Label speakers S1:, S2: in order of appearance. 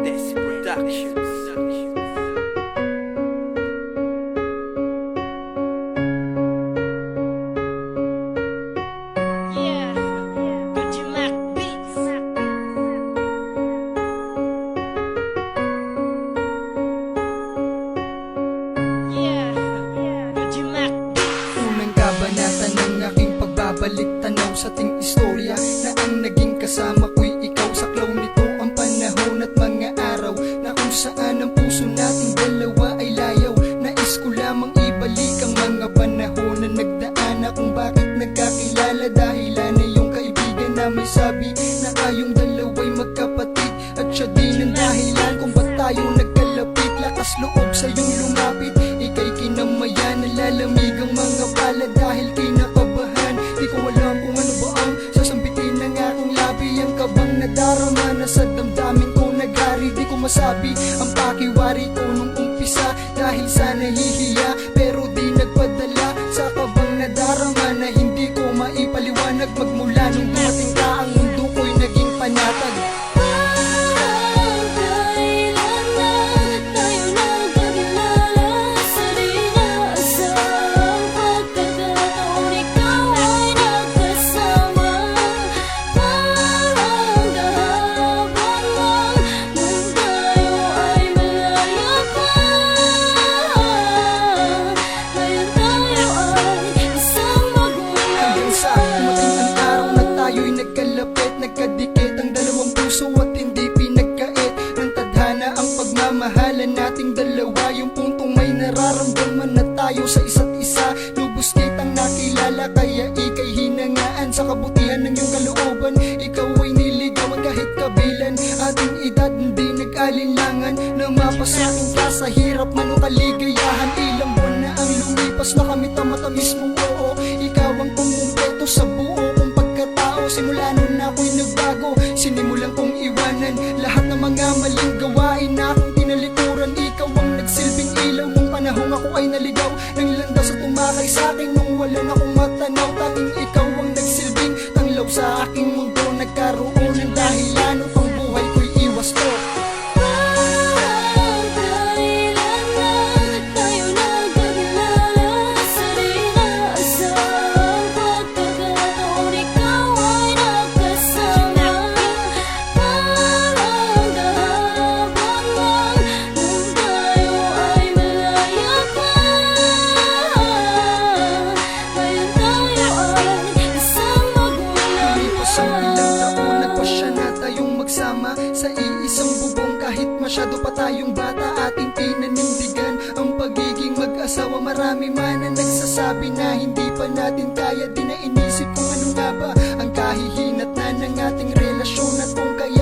S1: Desi Productions.
S2: Kabanata ng aking pagbabalik tanaw sa ting istorya na ang naging kasama ko'y ikaw. Saklaw nito ang panahon at mga araw na kung saan ang puso nating dalawa ay layaw. Nais ko lamang ibalik ang mga panahon na nagdaan na kung bakit nagkakilala. Dahilan na yung kaibigan na may sabi na tayong dalawa'y magkapatid, at siya din ang dahilan kung ba't tayo nagkalapit. Lakas loob sa iyong lumapit, ika'y kinamayan, nalalamig ang mga palad dahil kinakabahan. Di ko alam kung ano ba ang sasambitin ng aking labi. Ang kabang nadarama na sa damdamin ko naghari. Di ko masabi ang pakiwari ko nung umpisa dahil sa nahihiya, pero di nagpadala sa kabang nadarama na hindi ko maipaliwanag. Magmula nung dumating ka, ang mundo ko'y naging panatag. Nagkadikit ang dalawang puso at hindi pinagkait ng tadhana ang pagmamahalan nating dalawa. Yung puntong may nararamdaman na tayo sa isa't isa. Lubos kitang nakilala kaya ika'y hinangaan sa kabutihan ng iyong kalooban. Ikaw ay niligawan kahit kabilan ating edad, hindi nag-alinlangan na mapasakin ka sa hirap man o kaligayahan. Ilang buwan na ang lumipas na kami matamis mong oo. Ikaw ang kumumpleto sa buo kong pagkatao. Simula nun ako'y nagbago, sinimulan kong iwanan lahat ng mga maling gawain na aking tinalikuran. Ikaw ang nagsilbing ilaw nung panahong ako ay naligaw ng landas at tumakay sa akin nung wala na akong matanaw. Tanging ikaw ang nagsilbing tanglaw sa aking mundo. Nagkaroon ng dahilan upang buhay ko'y iwas ko. Sa iisang bubong kahit masyado pa tayong bata, ating pinanindigan ang pagiging mag-asawa. Marami man ang nagsasabi na hindi pa natin kaya. Di na inisip kung ano nga ba ang kahihinatnan ng ating relasyon at kung kaya